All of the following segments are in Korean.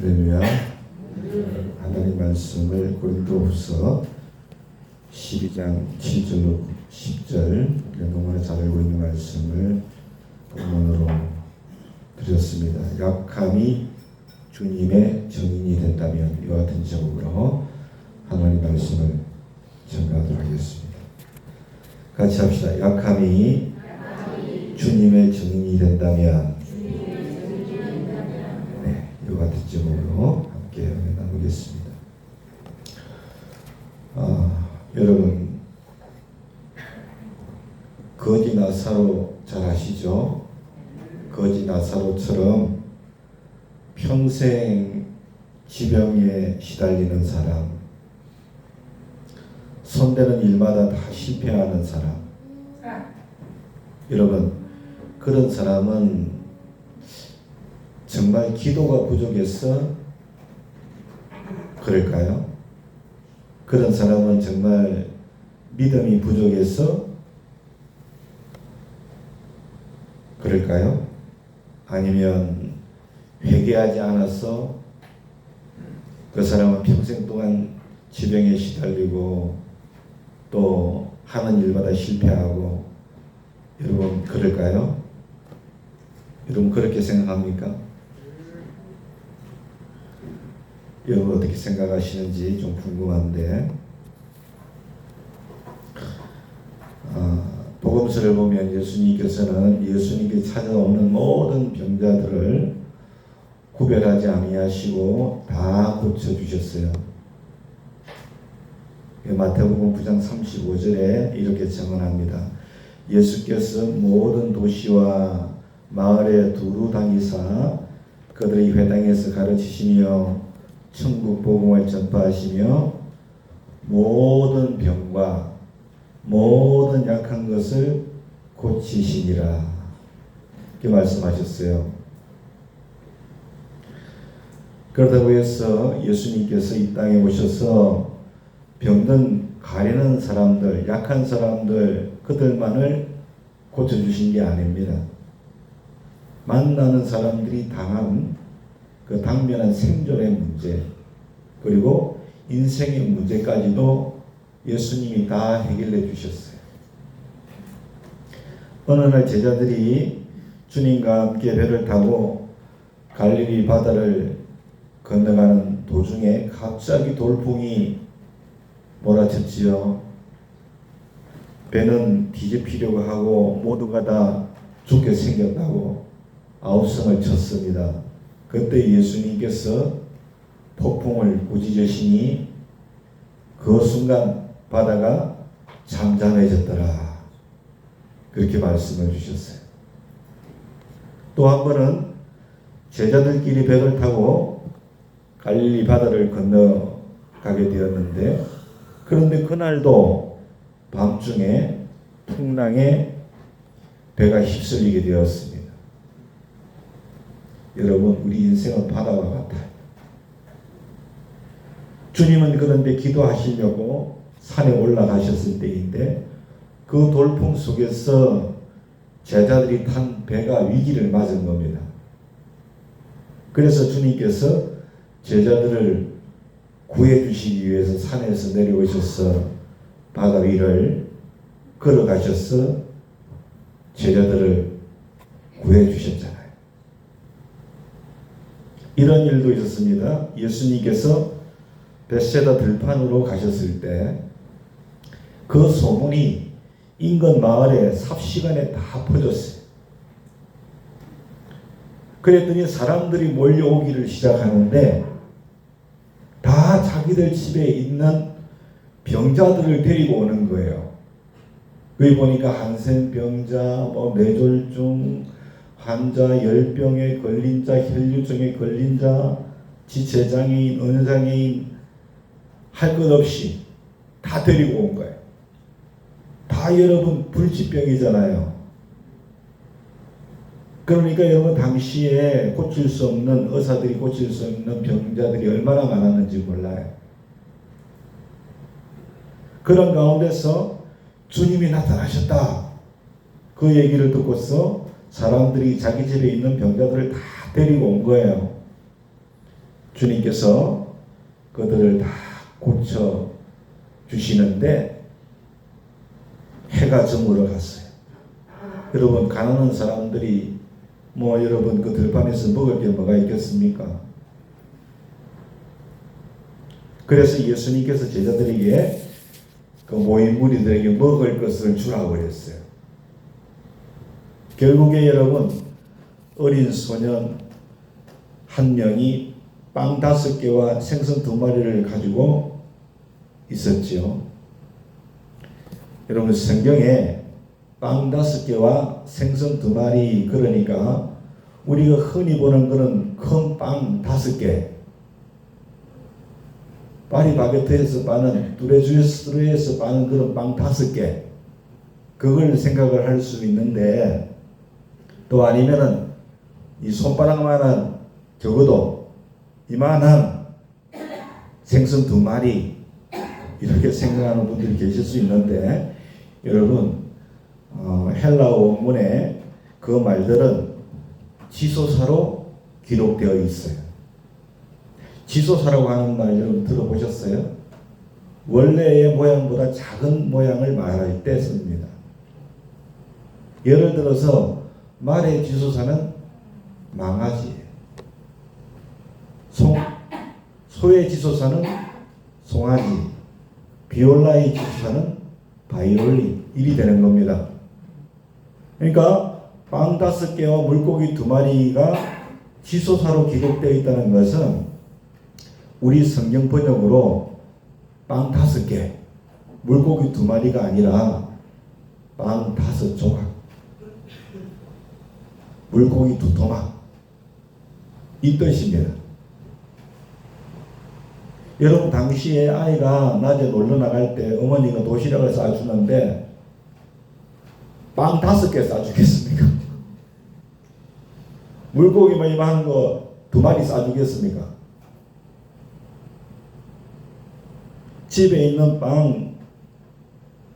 할렐루야. 하나님 말씀을 고린도후서 12장 7절로 10절 너무나 잘 알고 있는 말씀을 본문으로 드렸습니다. 약함이 주님의 정인이 된다면 이와 같은 제목으로 하나님 말씀을 전가하도록 하겠습니다. 같이 합시다. 약함이 주님의 정인이 된다면 이와 같은 제목으로 함께 나누겠습니다. 여러분 거지 나사로 잘 아시죠? 거지 나사로처럼 평생 지병에 시달리는 사람, 손대는 일마다 다 실패하는 사람. 여러분 그런 사람은 정말 기도가 부족해서 그럴까요? 그런 사람은 정말 믿음이 부족해서 그럴까요? 아니면 회개하지 않아서 그 사람은 평생 동안 지병에 시달리고 또 하는 일마다 실패하고, 여러분 그럴까요? 여러분 그렇게 생각합니까? 여러분 어떻게 생각하시는지 좀 궁금한데, 복음서를 보면 예수님께서는 예수님께 찾아오는 모든 병자들을 구별하지 아니하시고 다 고쳐주셨어요. 마태복음 9장 35절에 이렇게 증언합니다. 예수께서 모든 도시와 마을에 두루 다니사 그들의 회당에서 가르치시며 천국 복음을 전파하시며 모든 병과 모든 약한 것을 고치시니라, 이렇게 말씀하셨어요. 그렇다고 해서 예수님께서 이 땅에 오셔서 병든 가리는 사람들, 약한 사람들, 그들만을 고쳐주신 게 아닙니다. 만나는 사람들이 당한 그 당면한 생존의 문제, 그리고 인생의 문제까지도 예수님이 다 해결해 주셨어요. 어느 날 제자들이 주님과 함께 배를 타고 갈릴리 바다를 건너가는 도중에 갑자기 돌풍이 몰아쳤지요. 배는 뒤집히려고 하고 모두가 다 죽게 생겼다고 아우성을 쳤습니다. 그때 예수님께서 폭풍을 꾸짖으시니 그 순간 바다가 잠잠해졌더라, 그렇게 말씀을 주셨어요. 또 한 번은 제자들끼리 배를 타고 갈릴리 바다를 건너가게 되었는데, 그런데 그날도 밤중에 풍랑에 배가 휩쓸리게 되었습니다. 여러분 우리 인생은 바다와 같아요. 주님은 그런데 기도하시려고 산에 올라가셨을 때인데 그 돌풍 속에서 제자들이 탄 배가 위기를 맞은 겁니다. 그래서 주님께서 제자들을 구해 주시기 위해서 산에서 내려오셔서 바다 위를 걸어가셔서 제자들을 구해 주셨잖아요. 이런 일도 있었습니다. 예수님께서 벳세다 들판으로 가셨을 때 그 소문이 인근 마을에 삽시간에 다 퍼졌어요. 그랬더니 사람들이 몰려오기를 시작하는데 다 자기들 집에 있는 병자들을 데리고 오는 거예요. 여기 보니까 한센병자, 뇌졸중 환자, 열병에 걸린 자, 혈류증에 걸린 자, 지체장애인, 언어장애인 할 것 없이 다 데리고 온 거예요. 다 여러분 불치병이잖아요. 그러니까 여러분 당시에 고칠 수 없는, 의사들이 고칠 수 없는 병자들이 얼마나 많았는지 몰라요. 그런 가운데서 주님이 나타나셨다, 그 얘기를 듣고서 사람들이 자기 집에 있는 병자들을 다 데리고 온 거예요. 주님께서 그들을 다 고쳐 주시는데 해가 저물어 갔어요. 여러분, 가난한 사람들이 여러분 그 들판에서 먹을 게 뭐가 있겠습니까? 그래서 예수님께서 제자들에게 그 모인 무리들에게 먹을 것을 주라고 그랬어요. 결국에 여러분, 어린 소년 한 명이 빵 5개와 생선 2마리를 가지고 있었죠. 여러분, 성경에 빵 5개와 생선 2마리, 그러니까 우리가 흔히 보는 그런 큰 빵 5개, 파리바게트에서 파는, 뚜레주에서 파는 그런 빵 5개, 그걸 생각을 할 수 있는데, 또 아니면은 이 손바닥만한, 적어도 이만한 생선 2마리, 이렇게 생각하는 분들이 계실 수 있는데, 여러분, 헬라어 원문에 그 말들은 지소사로 기록되어 있어요. 지소사라고 하는 말 여러분 들어보셨어요? 원래의 모양보다 작은 모양을 말할 때 씁니다. 예를 들어서 말의 지소사는 망아지예요. 소의 지소사는 송아지, 비올라의 지소사는 바이올린, 일이 되는 겁니다. 그러니까 빵 5개와 물고기 2마리가 지소사로 기록되어 있다는 것은 우리 성경 번역으로 빵 5개, 물고기 2마리가 아니라 빵 5조각, 물고기 2토막, 이 뜻입니다. 여러분, 당시에 아이가 낮에 놀러 나갈 때 어머니가 도시락을 싸주는데 빵 5개 싸주겠습니까? 물고기만 이만한 거 2마리 싸주겠습니까? 집에 있는 빵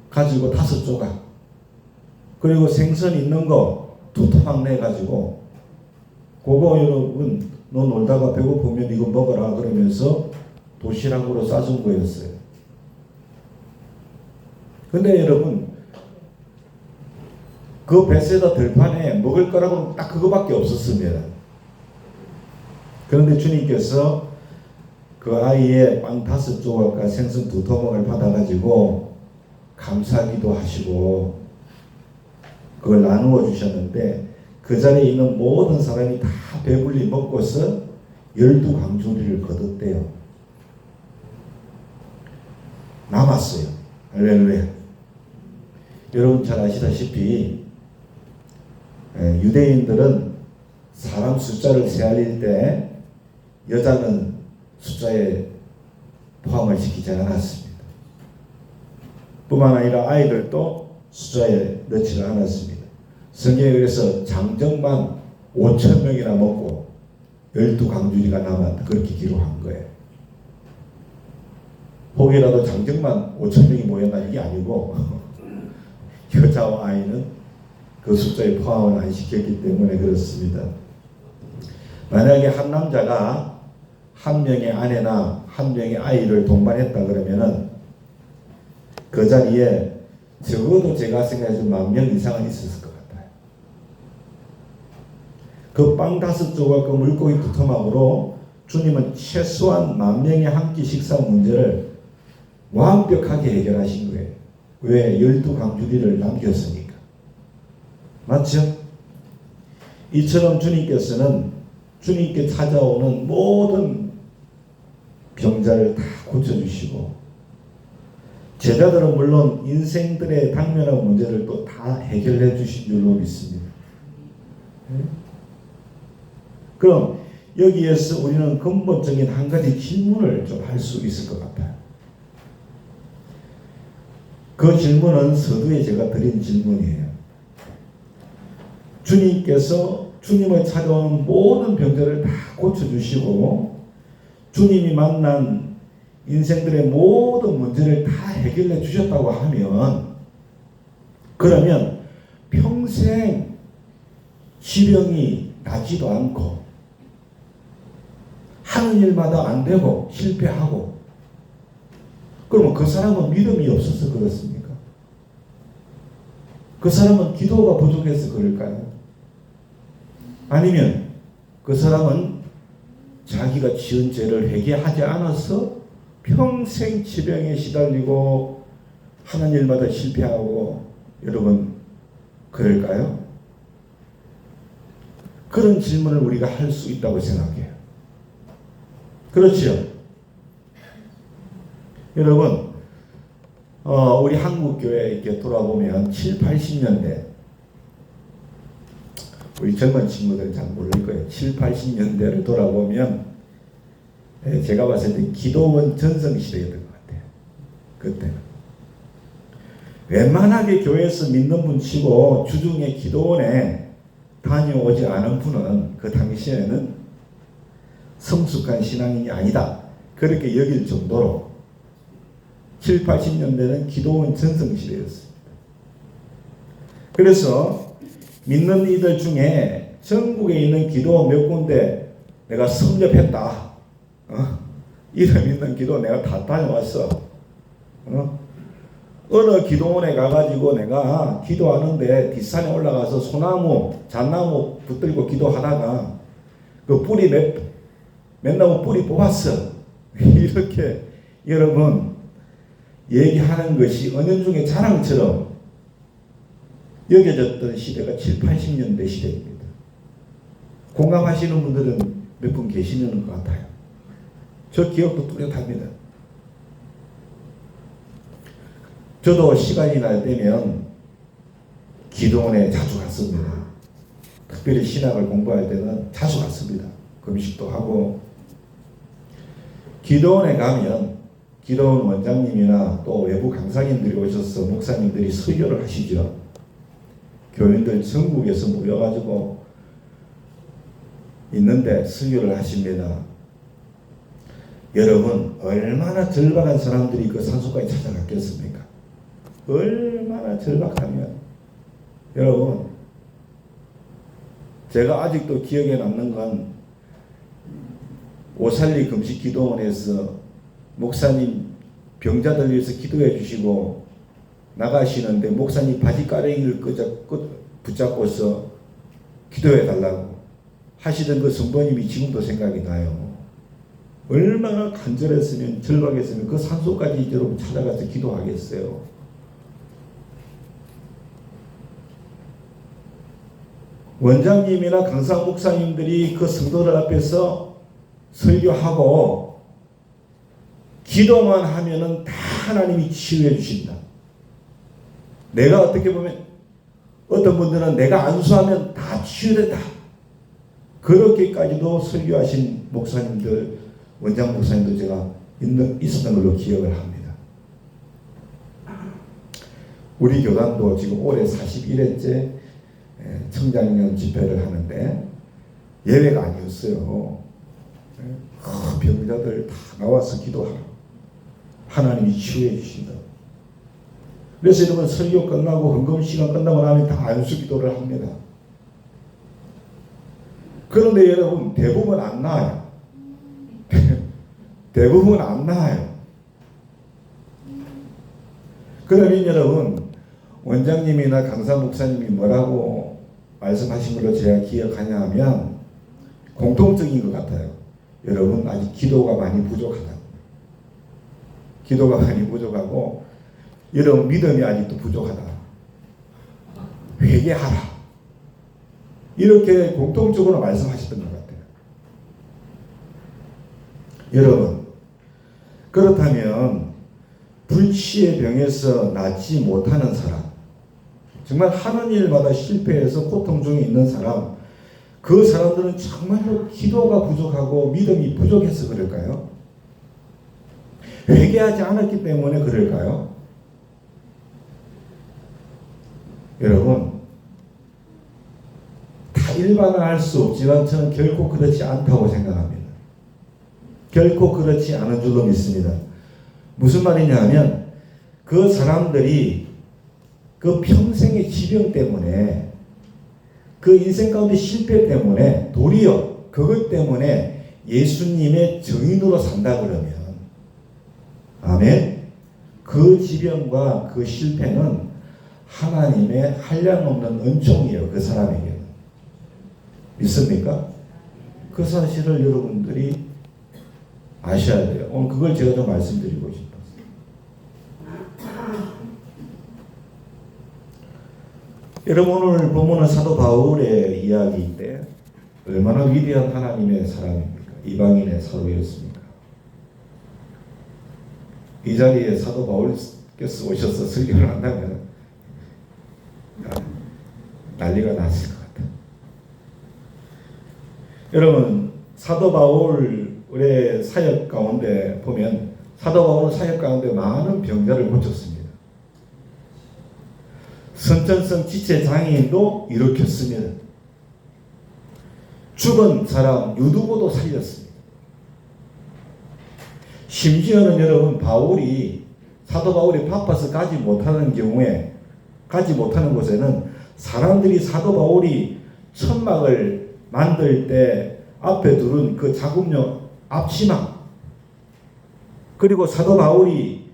가지고 5조각, 그리고 생선 있는 거 2토막 내가지고, 그거 여러분, 너 놀다가 배고프면 이거 먹어라 그러면서 도시락으로 싸준 거였어요. 근데 여러분, 그 베세다 들판에 먹을 거라고는 딱 그거밖에 없었습니다. 그런데 주님께서 그 아이의 빵 5조각과 생선 2토막을 받아가지고 감사기도 하시고 그걸 나누어 주셨는데, 그 자리에 있는 모든 사람이 다 배불리 먹고서 12광주리를 거뒀대요. 남았어요. 할렐루야. 여러분 잘 아시다시피 유대인들은 사람 숫자를 세알릴 때 여자는 숫자에 포함을 시키지 않았습니다. 뿐만 아니라 아이들도 숫자에 넣지를 않았습니다. 성경에 그래서 장정만 5,000명이나 먹고 12광주리가 남았다, 그렇게 기록한 거예요. 혹이라도 장정만 5,000명이 모였나, 이게 아니고 여자와 아이는 그 숫자에 포함을 안 시켰기 때문에 그렇습니다. 만약에 한 남자가 한 명의 아내나 한 명의 아이를 동반했다 그러면은 그 자리에 적어도 제가 생각해서 10,000명 이상은 있었을 것 같아요. 그 빵 5조각 그 물고기 2토막으로 주님은 최소한 10,000명이 한 끼 식사 문제를 완벽하게 해결하신 거예요. 왜? 12광주리를 남겼으니까. 맞죠? 이처럼 주님께서는 주님께 찾아오는 모든 병자를 다 고쳐주시고, 제자들은 물론 인생들의 당면한 문제를 또 다 해결해 주신 줄로 믿습니다. 그럼 여기에서 우리는 근본적인 한 가지 질문을 좀 할 수 있을 것 같아요. 그 질문은 서두에 제가 드린 질문이에요. 주님께서 주님을 찾아오는 모든 병들을 다 고쳐주시고 주님이 만난 인생들의 모든 문제를 다 해결해 주셨다고 하면, 그러면 평생 질병이 나지도 않고 하는 일마다 안 되고 실패하고, 그러면 그 사람은 믿음이 없어서 그렇습니까? 그 사람은 기도가 부족해서 그럴까요? 아니면 그 사람은 자기가 지은 죄를 회개하지 않아서 평생 지병에 시달리고 하는 일마다 실패하고, 여러분 그럴까요? 그런 질문을 우리가 할 수 있다고 생각해요. 그렇죠? 여러분, 우리 한국교회 이렇게 돌아보면 7, 80년대, 우리 젊은 친구들은 잘 모를 거예요. 7, 80년대를 돌아보면 제가 봤을 때 기도원 전성시대였던 것 같아요. 그때는. 웬만하게 교회에서 믿는 분 치고 주중에 기도원에 다녀오지 않은 분은 그 당시에는 성숙한 신앙인이 아니다, 그렇게 여길 정도로 7, 80년대는 기도원 전성시대였습니다. 그래서 믿는 이들 중에 전국에 있는 기도원 몇 군데 내가 섭렵했다. 이름 있는 기도 내가 다 다녀왔어. 어느 기도원에 가가지고 내가 기도하는데 뒷산에 올라가서 소나무, 잣나무 붙들고 기도하다가 그 뿌리 맨나무 뿌리 뽑았어. 이렇게 여러분 얘기하는 것이 은연중에 자랑처럼 여겨졌던 시대가 7, 80년대 시대입니다. 공감하시는 분들은 몇 분 계시는 것 같아요. 저 기억도 뚜렷합니다. 저도 시간이 날 때면 기도원에 자주 갔습니다. 특별히 신학을 공부할 때는 자주 갔습니다. 금식도 하고. 기도원에 가면 기도원 원장님이나 또 외부 강사님들이 오셔서 목사님들이 설교를 하시죠. 교인들 전국에서 모여가지고 있는데 설교를 하십니다. 여러분, 얼마나 절박한 사람들이 그 산소까지 찾아갔겠습니까? 얼마나 절박하면, 여러분, 제가 아직도 기억에 남는 건 오살리 금식기도원에서 목사님 병자들 위해서 기도해 주시고 나가시는데 목사님 바지가랑이를 붙잡고서 기도해 달라고 하시던 그 성도님이 지금도 생각이 나요. 얼마나 간절했으면, 절박했으면 그 산소까지 여러분 찾아가서 기도하겠어요. 원장님이나 강사 목사님들이 그 성도들 앞에서 설교하고 기도만 하면은 다 하나님이 치유해 주신다. 내가 어떻게 보면 어떤 분들은 내가 안수하면 다 치유된다, 그렇게까지도 설교하신 목사님들, 원장 목사님도 제가 있었던 걸로 기억을 합니다. 우리 교단도 지금 올해 41회째 청장년 집회를 하는데 예외가 아니었어요. 병자들 다 나와서 기도하라. 하나님이 치유해 주신다. 그래서 여러분, 설교 끝나고 헌금 시간 끝나고 나면 다 안수 기도를 합니다. 그런데 여러분, 대부분 안 나와요. 대부분 안 나와요. 그러면 여러분, 원장님이나 강사 목사님이 뭐라고 말씀하신 걸로 제가 기억하냐 하면 공통적인 것 같아요. 여러분, 아직 기도가 많이 부족하다. 기도가 많이 부족하고 여러분 믿음이 아직도 부족하다. 회개하라. 이렇게 공통적으로 말씀하셨던 것 같아요. 여러분, 그렇다면 불치의 병에서 낫지 못하는 사람, 정말 하는 일마다 실패해서 고통 중에 있는 사람, 그 사람들은 정말로 기도가 부족하고 믿음이 부족해서 그럴까요? 회개하지 않았기 때문에 그럴까요? 여러분, 다 일반화할 수 없지만 저는 결코 그렇지 않다고 생각합니다. 결코 그렇지 않은 줄로 믿습니다. 무슨 말이냐 하면 그 사람들이 그 평생의 지병 때문에, 그 인생 가운데 실패 때문에, 도리어 그것 때문에 예수님의 정인으로 산다 그러면, 아멘, 그 지병과 그 실패는 하나님의 한량없는 은총이에요. 그 사람에게는. 믿습니까? 그 사실을 여러분들이 아셔야 돼요. 오늘 그걸 제가 좀 말씀드리고 싶어요. 여러분, 오늘 본문은 사도 바울의 이야기인데 얼마나 위대한 하나님의 사람입니까? 이방인의 사도였습니까? 이 자리에 사도 바울께서 오셔서 설교를 한다면 난리가 났을 것 같아요. 여러분, 사도 바울의 사역 가운데 보면 사도 바울은 사역 가운데 많은 병자를 고쳤습니다. 선천성 지체 장애인도 일으켰습니다. 죽은 사람 유두고도 살렸습니다. 심지어는 여러분, 사도 바울이 바빠서 가지 못하는 경우에, 가지 못하는 곳에는 사람들이 사도 바울이 천막을 만들 때 앞에 두른 그 자국용 앞치마, 그리고 사도 바울이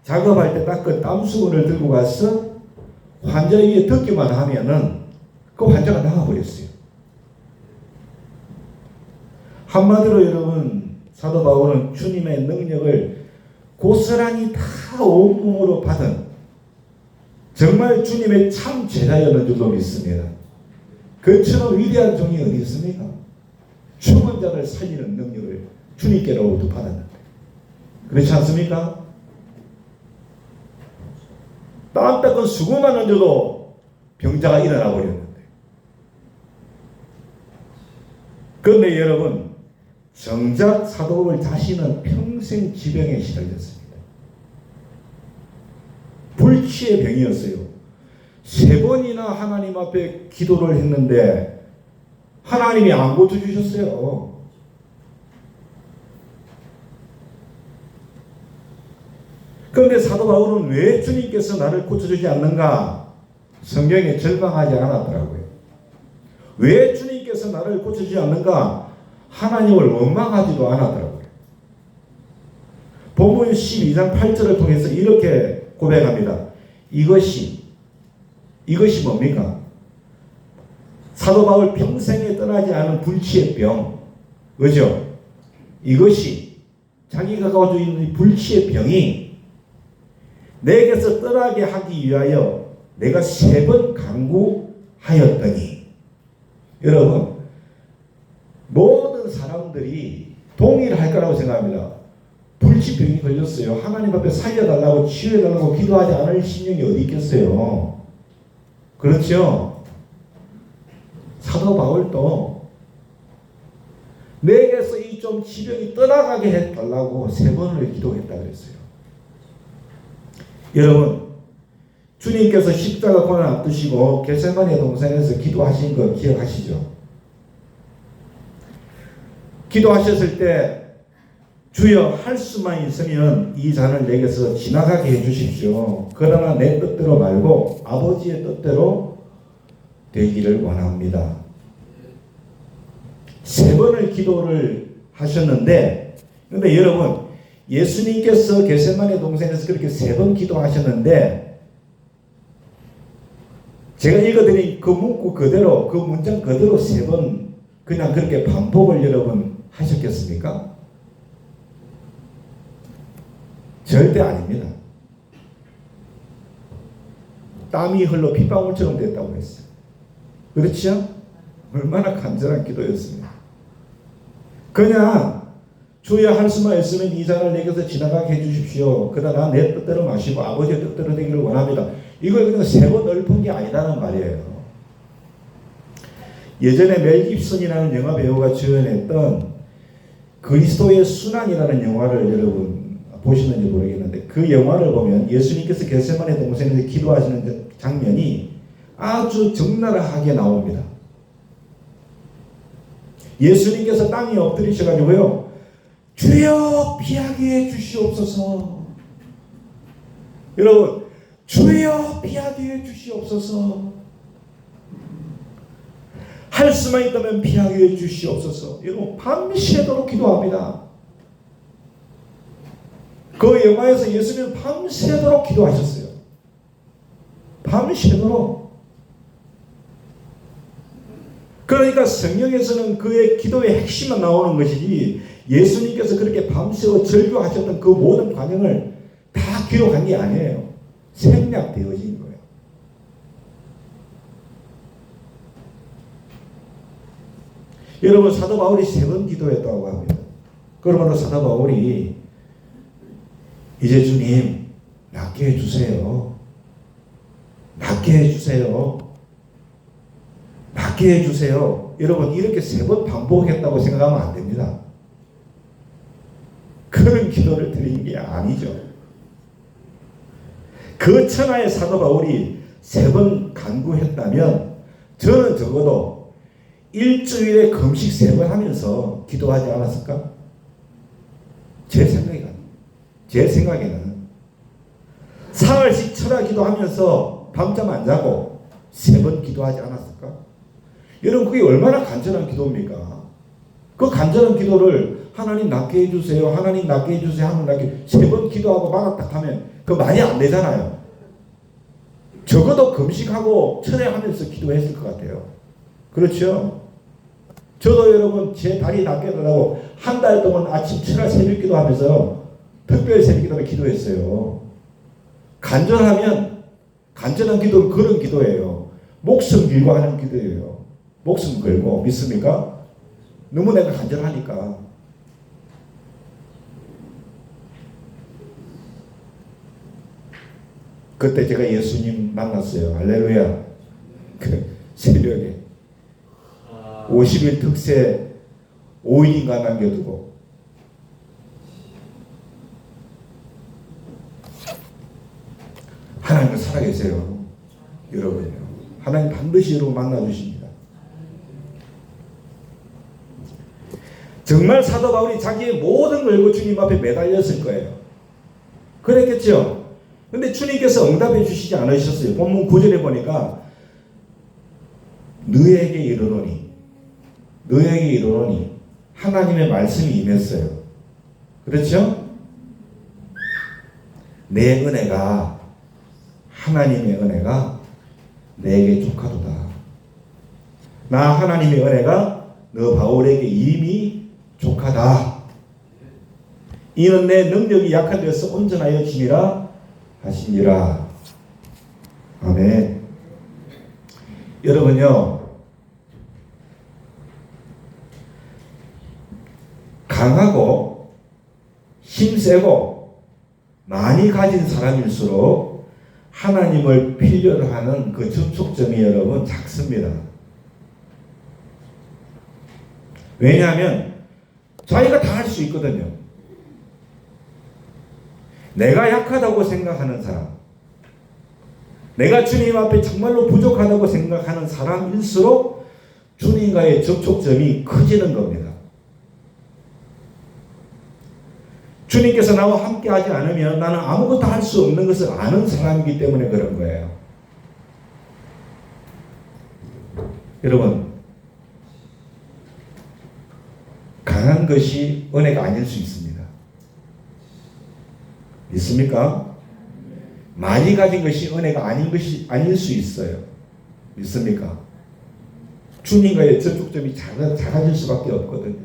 작업할 때 닦은 땀수건을 들고 가서 환자 위에 덮기만 하면은 그 환자가 나가버렸어요. 한마디로 여러분, 사도 바울은 주님의 능력을 고스란히 다 온몸으로 받은 정말 주님의 참 제자였는 줄로 믿습니다. 그처럼 위대한 종이 어디 있습니까? 죽은 자를 살리는 능력을 주님께로부터 받았는데, 그렇지 않습니까? 땀 닦은 수건만 얹어도 병자가 일어나 버렸는데, 그런데 여러분, 정작 사도 바울 자신은 평생 지병에 시달렸습니다. 불치의 병이었어요. 3번이나 하나님 앞에 기도를 했는데 하나님이 안 고쳐주셨어요. 그런데 사도 바울은 왜 주님께서 나를 고쳐주지 않는가? 성경에 절망하지 않았더라고요. 왜 주님께서 나를 고쳐주지 않는가? 하나님을 원망하지도 않았더라고요. 본문 12장 8절을 통해서 이렇게 고백합니다. 이것이 뭡니까? 사도 바울 평생에 떠나지 않은 불치의 병, 그죠? 이것이 자기가 가지고 있는 불치의 병이 내게서 떠나게 하기 위하여 내가 3번 간구하였더니, 여러분, 모든 사람들이 동의를 할 거라고 생각합니다. 불치병이 걸렸어요. 하나님 앞에 살려달라고 치유해달라고 기도하지 않을 신령이 어디 있겠어요? 그렇죠? 사도 바울도 내게서 이 좀 지병이 떠나가게 해달라고 3번을 기도했다 그랬어요. 여러분, 주님께서 십자가 고난 앞두시고 겟세마네 동산에서 기도하신 거 기억하시죠? 기도하셨을 때 주여, 할 수만 있으면 이 잔을 내게서 지나가게 해주십시오. 그러나 내 뜻대로 말고 아버지의 뜻대로 되기를 원합니다. 3번을 기도를 하셨는데, 그런데 여러분, 예수님께서 겟세마네 동산에서 그렇게 3번 기도하셨는데, 제가 읽어드린 그 문구 그대로, 그 문장 그대로 3번 그냥 그렇게 반복을 여러분 하셨겠습니까? 절대 아닙니다. 땀이 흘러 핏방울처럼 됐다고 했어요. 그렇죠? 얼마나 간절한 기도였습니다. 그냥 주여, 할 수만 있으면 이 잔을 내게서 지나가게 해주십시오. 그러나 내 뜻대로 마시고 아버지의 뜻대로 되기를 원합니다. 이걸 그냥 3번 읊은 게 아니라는 말이에요. 예전에 멜 깁슨이라는 영화 배우가 주연했던 그리스도의 순환이라는 영화를 여러분 보시는지 모르겠는데, 그 영화를 보면 예수님께서 겟세마네 동산에서 기도하시는 장면이 아주 적나라하게 나옵니다. 예수님께서 땅에 엎드리셔가지고요, 주여 피하게 해 주시옵소서. 여러분, 주여 피하게 해 주시옵소서. 할 수만 있다면 피하게 해주시옵소서. 여러분 밤새도록 기도합니다. 그 영화에서 예수님은 밤새도록 기도하셨어요. 밤새도록. 그러니까 성경에서는 그의 기도의 핵심만 나오는 것이지 예수님께서 그렇게 밤새워 절규하셨던 그 모든 과정을 다 기록한 게 아니에요. 생략되어진 거예요. 여러분 사도 바울이 3번 기도했다고 합니다. 그러므로 사도 바울이 이제 주님 낫게 해주세요. 낫게 해주세요. 낫게 해주세요. 여러분 이렇게 3번 반복했다고 생각하면 안 됩니다. 그런 기도를 드린 게 아니죠. 그 천하의 사도 바울이 3번 간구했다면 저는 적어도 일주일에 금식 3번 하면서 기도하지 않았을까? 제 생각에는 사흘씩 철야 기도하면서 밤잠 안 자고 3번 기도하지 않았을까? 여러분 그게 얼마나 간절한 기도입니까? 그 간절한 기도를 하나님 낫게 해주세요. 하나님 낫게 해주세요. 하나님 낫게 3번 기도하고 말았다 하면 그 말이 안 되잖아요. 적어도 금식하고 철야하면서 기도했을 것 같아요. 그렇죠? 저도 여러분 제 다리 낫게 해달라고 한 달 동안 아침 철야 새벽 기도하면서 특별 새벽 기도를 기도했어요. 간절한 기도는 그런 기도예요. 목숨 걸고 하는 기도예요. 목숨 걸고 믿습니까? 너무 내가 간절하니까. 그때 제가 예수님 만났어요. 할렐루야. 그 새벽에 50일 특세 5일인가 남겨두고 하나님은 살아계세요. 여러분요. 하나님 반드시 여러분 만나주십니다. 정말 사도 바울이 자기의 모든 걸 걸고 주님 앞에 매달렸을 거예요. 그랬겠죠? 근데 주님께서 응답해 주시지 않으셨어요. 본문 9절에 보니까 너에게 이르노니 하나님의 말씀이 임했어요. 그렇죠? 내 은혜가 하나님의 은혜가 내게 족하도다. 나 하나님의 은혜가 너 바울에게 이미 족하다. 이는 내 능력이 약한 데서 온전하여 짐이라 하시니라. 아멘. 여러분요, 강하고 힘세고 많이 가진 사람일수록 하나님을 필요로 하는 그 접촉점이 여러분 작습니다. 왜냐하면 자기가 다 할 수 있거든요. 내가 약하다고 생각하는 사람, 내가 주님 앞에 정말로 부족하다고 생각하는 사람일수록 주님과의 접촉점이 커지는 겁니다. 주님께서 나와 함께 하지 않으면 나는 아무것도 할 수 없는 것을 아는 사람이기 때문에 그런 거예요. 여러분, 강한 것이 은혜가 아닐 수 있습니다. 믿습니까? 많이 가진 것이 은혜가 아닐 수 있어요. 믿습니까? 주님과의 접촉점이 작아질 수밖에 없거든요.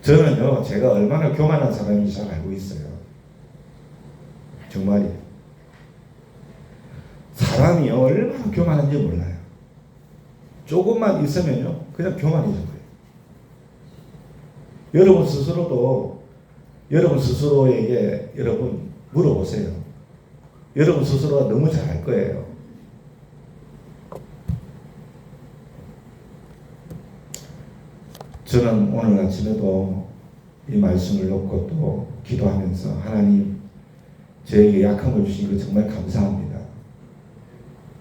저는요, 제가 얼마나 교만한 사람인지 잘 알고 있어요. 정말이에요. 사람이 얼마나 교만한지 몰라요. 조금만 있으면요, 그냥 교만해져 버려요. 여러분 스스로도 여러분 스스로에게 여러분 물어보세요. 여러분 스스로가 너무 잘 알 거예요. 저는 오늘 아침에도 이 말씀을 놓고 또 기도하면서 하나님 저에게 약함을 주신 거 정말 감사합니다.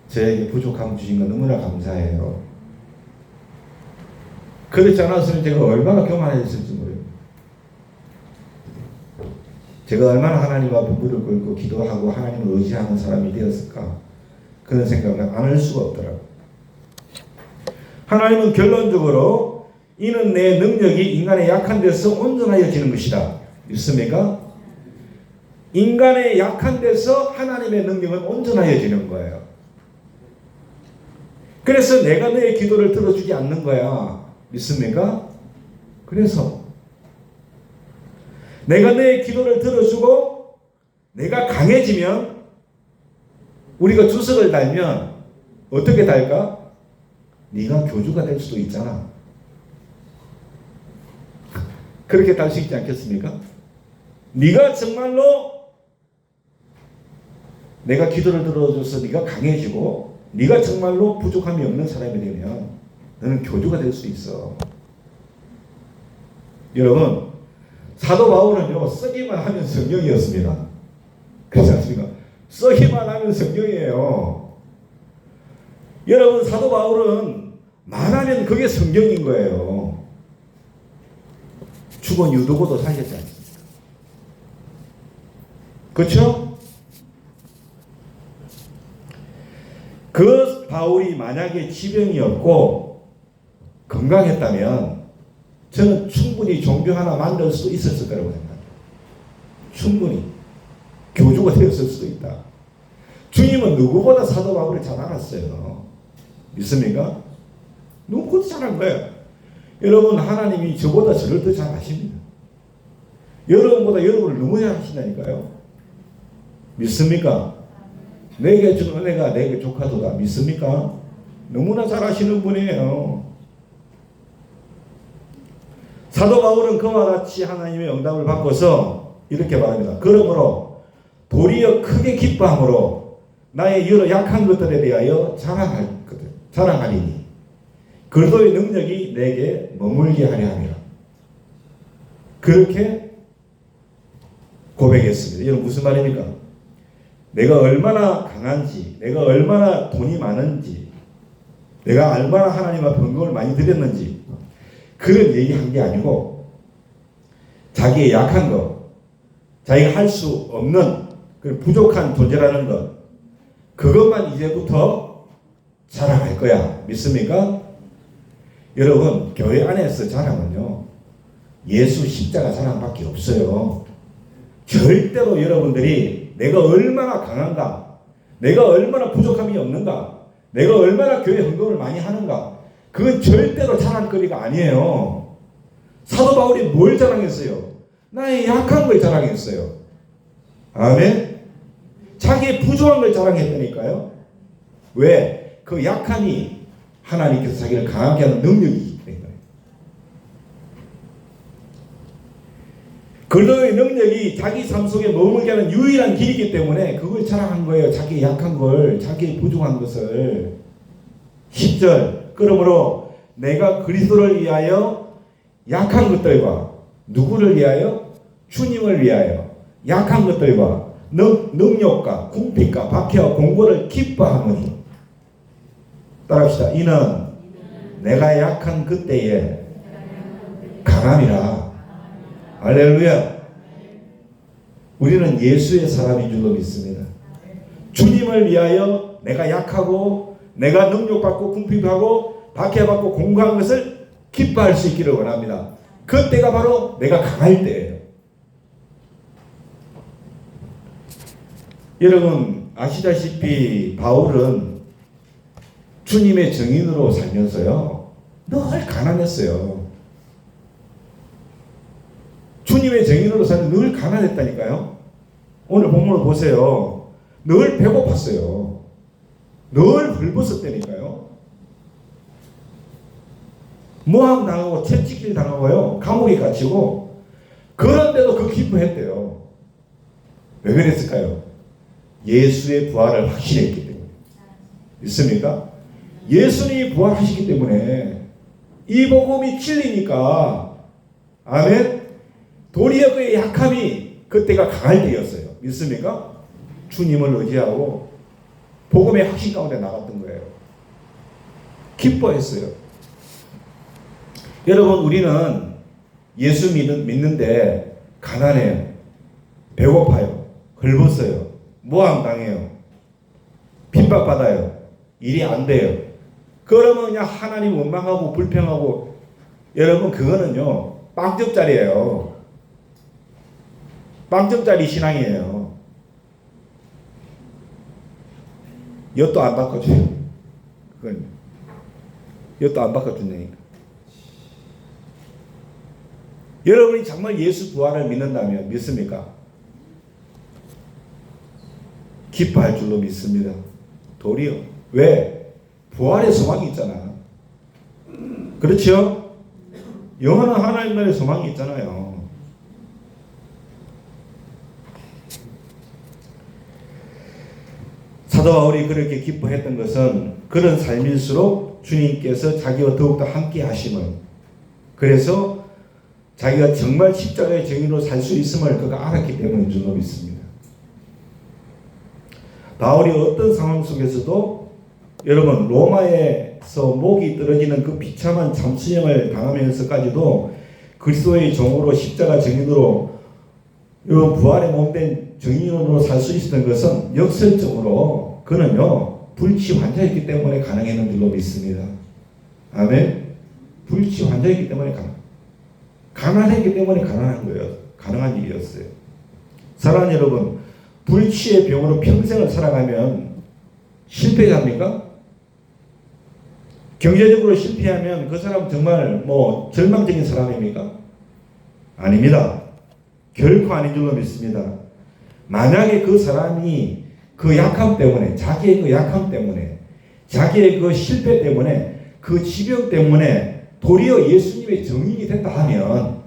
저에게 부족함을 주신 거 너무나 감사해요. 그렇지 않았으면 제가 얼마나 교만해졌을지 모릅니다. 제가 얼마나 하나님 앞에 무릎 꿇고 기도하고 하나님을 의지하는 사람이 되었을까? 그런 생각을 안 할 수가 없더라고요. 하나님은 결론적으로 이는 내 능력이 인간의 약한 데서 온전하여지는 것이다. 믿습니까? 인간의 약한 데서 하나님의 능력은 온전하여지는 거예요. 그래서 내가 너의 기도를 들어주지 않는 거야. 믿습니까? 그래서 내가 너의 기도를 들어주고 내가 강해지면 우리가 주석을 달면 어떻게 달까? 네가 교주가 될 수도 있잖아. 그렇게 달 수 있지 않겠습니까? 네가 정말로 내가 기도를 들어줘서 네가 강해지고 네가 정말로 부족함이 없는 사람이 되면 너는 교주가 될 수 있어. 여러분, 사도 바울은요, 쓰기만 하면 성령이었습니다. 그렇지 않습니까? 쓰기만 하면 성령이에요. 여러분, 사도 바울은 말하면 그게 성경인 거예요. 죽은 유도고도 살렸지 않습니까? 그렇죠? 그 바울이 만약에 지병이 없고 건강했다면 저는 충분히 종교 하나 만들 수도 있었을 거라고 생각합니다. 충분히 교주가 되었을 수도 있다. 주님은 누구보다 사도 바울을 잘 알았어요. 믿습니까? 누구보다 잘한 거예요. 여러분, 하나님이 저보다 저를 더 잘 아십니다. 여러분보다 여러분을 너무 잘 아신다니까요. 믿습니까? 내게 준 은혜가 내게 조카도다. 믿습니까? 너무나 잘 아시는 분이에요. 사도 바울은 그와 같이 하나님의 응답을 받고서 이렇게 말합니다. 그러므로 도리어 크게 기뻐함으로 나의 여러 약한 것들에 대하여 자랑하리니 그리스도의 능력이 내게 머물게 하려 함이라. 그렇게 고백했습니다. 이건 무슨 말입니까? 내가 얼마나 강한지, 내가 얼마나 돈이 많은지, 내가 얼마나 하나님 앞에 헌금을 많이 드렸는지 그런 얘기한 게 아니고 자기의 약한 것, 자기가 할 수 없는 그 부족한 존재라는 것, 그것만 이제부터 자랑할 거야. 믿습니까? 여러분, 교회 안에서 자랑은요, 예수 십자가 자랑밖에 없어요. 절대로 여러분들이 내가 얼마나 강한가, 내가 얼마나 부족함이 없는가, 내가 얼마나 교회 헌금을 많이 하는가, 그건 절대로 자랑거리가 아니에요. 사도 바울이 뭘 자랑했어요? 나의 약한 걸 자랑했어요. 아멘? 자기의 부족한 걸 자랑했다니까요. 왜? 그 약함이 하나님께서 자기를 강하게 하는 능력이기 때문에. 그리스도의 능력이 자기 삶 속에 머물게 하는 유일한 길이기 때문에 그걸 자랑한 거예요. 자기의 약한 걸, 자기의 부족한 것을. 10절, 그러므로 내가 그리스도를 위하여 약한 것들과 누구를 위하여? 주님을 위하여 약한 것들과 능력과 궁핍과 박해와 공고를 기뻐하노니. 따라합시다. 이는 내가 약한 그때에 강함이라. 할렐루야. 우리는 예수의 사람인 줄로 믿습니다. 주님을 위하여 내가 약하고 내가 능력받고 궁핍하고 박해받고 공고한 것을 기뻐할 수 있기를 원합니다. 그때가 바로 내가 강할 때예요. 여러분 아시다시피 바울은 주님의 증인으로 살면서요 늘 가난했어요. 주님의 증인으로 살면 늘 가난했다니까요. 오늘 본문을 보세요. 늘 배고팠어요. 늘 불벗었다니까요. 모함 당하고 채찍질 당하고요. 감옥에 갇히고 그런데도 그 기뻐했대요. 왜 그랬을까요? 예수의 부활을 확실히 했기 때문에. 믿습니까? 예수님이 부활하시기 때문에 이 복음이 진리니까. 아멘. 도리어 그의 약함이 그때가 강할 때였어요. 믿습니까? 주님을 의지하고 복음의 확신 가운데 나갔던 거예요. 기뻐했어요. 여러분 우리는 예수 믿는데 가난해요. 배고파요. 헐벗어요. 모함당해요. 핍박받아요. 일이 안 돼요. 그러면 그냥 하나님 원망하고 불평하고, 여러분 그거는요 빵점짜리예요. 빵점짜리 신앙이에요. 엿도 안 바꿔줘요. 그건 엿도 안 바꿔준다니까. 여러분이 정말 예수 부활을 믿는다면 믿습니까? 기뻐할 줄로 믿습니다. 도리어. 왜? 부활의 소망이 있잖아. 그렇죠? 영원한 하나님 나라의 소망이 있잖아요. 사도 바울이 그렇게 기뻐했던 것은 그런 삶일수록 주님께서 자기와 더욱더 함께 하심을, 그래서 자기가 정말 십자가의 증인으로 살 수 있음을 그가 알았기 때문인 줄로 믿습니다. 바울이 어떤 상황 속에서도 여러분 로마에서 목이 떨어지는 그 비참한 잠수형을 당하면서까지도 그리스도의 종으로 십자가 증인으로 여러분 부활의 몸된 증인으로 살 수 있었던 것은 역설적으로 그는요 불치 환자였기 때문에 가능했는 줄로 믿습니다. 아멘. 불치 환자였기 때문에 가난했기 때문에 가능한 거예요. 가능한 일이었어요. 사랑하는 여러분, 불치의 병으로 평생을 살아가면 실패자입니까? 경제적으로 실패하면 그 사람은 정말 절망적인 사람입니까? 아닙니다. 결코 아닌 줄로 믿습니다. 만약에 그 사람이 그 약함 때문에, 자기의 그 약함 때문에, 자기의 그 실패 때문에, 그 지병 때문에 도리어 예수님의 증인이 됐다 하면,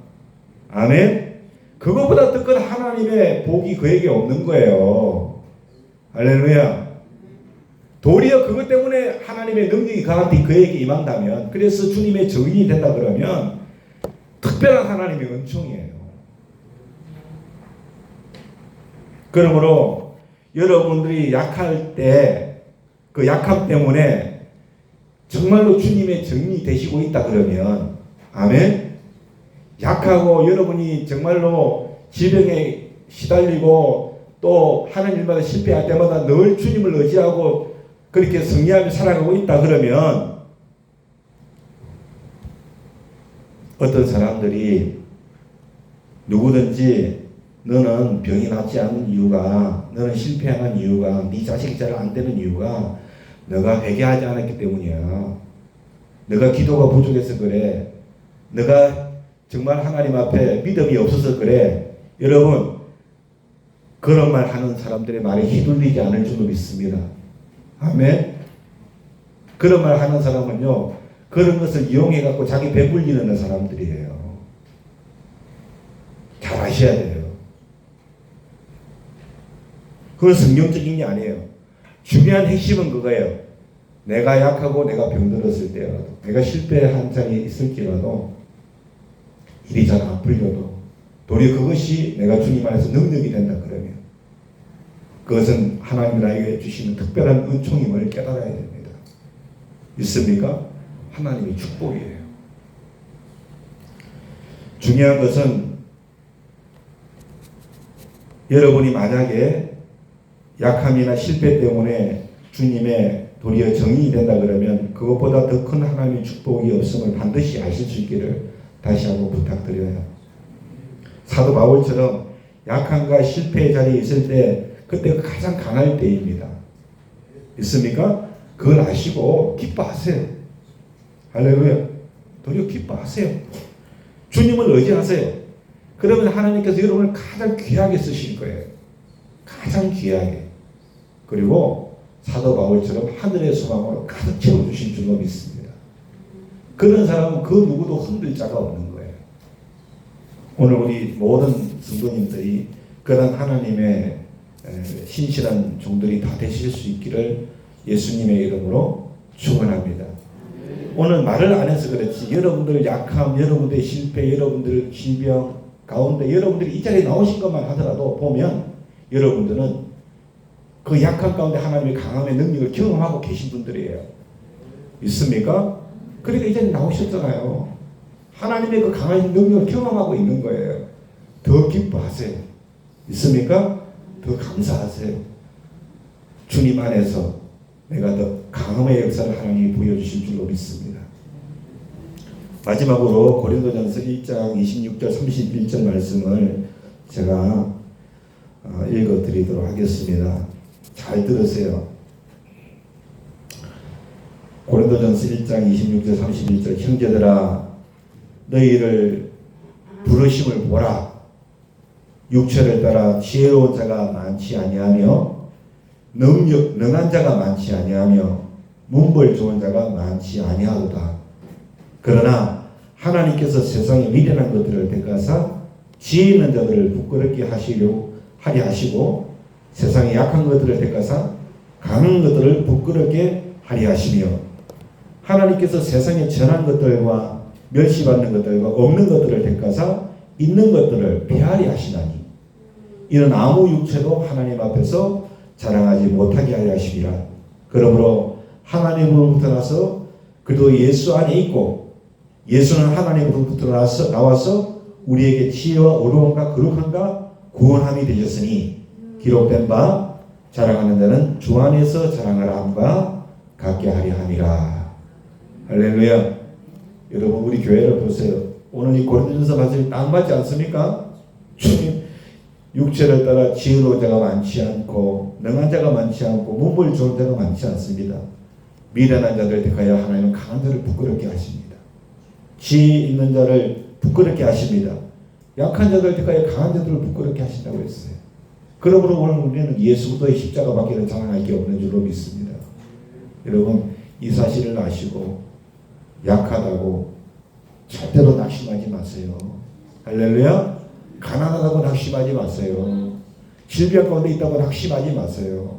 아멘? 그것보다 더 큰 하나님의 복이 그에게 없는 거예요. 할렐루야. 도리어 그것 때문에 하나님의 능력이 그에게 임한다면, 그래서 주님의 증인이 된다 그러면 특별한 하나님의 은총이에요. 그러므로 여러분들이 약할 때 그 약함 때문에 정말로 주님의 증인이 되시고 있다 그러면, 아멘? 약하고 여러분이 정말로 질병에 시달리고 또 하는 일마다 실패할 때마다 늘 주님을 의지하고 그렇게 승리하며 살아가고 있다 그러면, 어떤 사람들이 누구든지 너는 병이 낫지 않은 이유가, 너는 실패하는 이유가, 네 자식이 잘 안 되는 이유가 너가 회개하지 않았기 때문이야. 너가 기도가 부족해서 그래. 너가 정말 하나님 앞에 믿음이 없어서 그래. 여러분, 그런 말 하는 사람들의 말에 휘둘리지 않을 줄로 믿습니다. 아멘. 그런 말 하는 사람은요, 그런 것을 이용해 갖고 자기 배불리는 사람들이에요. 잘 아셔야 돼요. 그건 성경적인 게 아니에요. 중요한 핵심은 그거예요. 내가 약하고 내가 병들었을 때라도, 내가 실패한 자리에 있을지라도, 일이 잘 안 풀려도 도리어 그것이 내가 주님 안에서 능력이 된다 그러면 그것은 하나님이 나에게 주시는 특별한 은총임을 깨달아야 됩니다. 있습니까? 하나님의 축복이에요. 중요한 것은 여러분이 만약에 약함이나 실패 때문에 주님의 도리어 정인이 된다 그러면 그것보다 더 큰 하나님의 축복이 없음을 반드시 아실 수 있기를 다시 한번 부탁드려요. 사도 바울처럼 약함과 실패의 자리에 있을 때 그때가 가장 강할 때입니다. 있습니까? 그걸 아시고 기뻐하세요. 할렐루야. 도리어 기뻐하세요. 주님을 의지하세요. 그러면 하나님께서 여러분을 가장 귀하게 쓰실 거예요. 가장 귀하게. 그리고 사도 바울처럼 하늘의 소망으로 가득 채워주실 줄로 믿습니다. 그런 사람은 그 누구도 흔들 자가 없는 거예요. 오늘 우리 모든 성도님들이 그런 하나님의 신실한 종들이 다 되실 수 있기를 예수님의 이름으로 축원합니다. 오늘 말을 안 해서 그렇지 여러분들 약함, 여러분들의 실패, 여러분들 질병 가운데 여러분들이 이 자리에 나오신 것만 하더라도 보면 여러분들은 그 약함 가운데 하나님의 강함의 능력을 경험하고 계신 분들이에요. 있습니까? 그러니까 이제 나오셨잖아요. 하나님의 그 강한 능력을 경험하고 있는 거예요. 더 기뻐하세요. 있습니까? 더 감사하세요. 주님 안에서 내가 더 강함의 역사를 하나님이 보여주실 줄로 믿습니다. 마지막으로 고린도전서 1장 26절 31절 말씀을 제가 읽어드리도록 하겠습니다. 잘 들으세요. 고린도전서 1장 26절 31절 형제들아 너희를 부르심을 보라. 육체를 따라 지혜로운 자가 많지 아니하며 능한 자가 많지 아니하며 문벌 좋은 자가 많지 아니하도다. 그러나 하나님께서 세상에 미련한 것들을 택하사 지혜 있는 자들을 부끄럽게 하려 하시고 세상에 약한 것들을 택하사 강한 것들을 부끄럽게 하려 하시며 하나님께서 세상에 전한 것들과 멸시받는 것들과 없는 것들을 택하사 있는 것들을 폐하려 하시나니 이는 아무 육체도 하나님 앞에서 자랑하지 못하게 하려 하심이라. 그러므로 하나님으로부터 나서 그도 예수 안에 있고 예수는 하나님으로부터 나와서 우리에게 지혜와 어려움과 거룩함과 구원함이 되셨으니 기록된 바 자랑하는 자는 주 안에서 자랑하라 함과 같게 하려 함이라. 할렐루야. 여러분 우리 교회를 보세요. 오늘 이 고린도전서 말씀이 딱 맞지 않습니까? 주님 육체를 따라 지혜로운 자가 많지 않고 능한 자가 많지 않고 문벌 좋은 자가 많지 않습니다. 미련한 자들을 택하여 하나님은 강한 자를 부끄럽게 하십니다. 지혜 있는 자를 부끄럽게 하십니다. 약한 자들을 택하여 강한 자들을 부끄럽게 하신다고 했어요. 그러므로 오늘 우리는 예수 그리스도의 십자가 밖에는 자랑할 게 없는 줄로 믿습니다. 여러분 이 사실을 아시고 약하다고 절대로 낙심하지 마세요. 할렐루야. 가난하다고 낙심하지 마세요. 질병 가운데 있다고 낙심하지 마세요.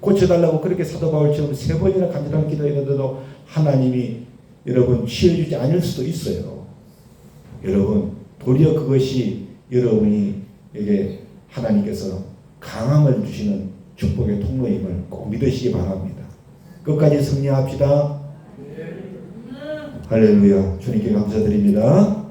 고쳐달라고 그렇게 사도 바울처럼 3번이나 간절하게 기도했는데도 하나님이 여러분 치유해주지 않을 수도 있어요. 여러분 도리어 그것이 여러분에게 하나님께서 강함을 주시는 축복의 통로임을 꼭 믿으시기 바랍니다. 끝까지 승리합시다. 할렐루야. 주님께 감사드립니다.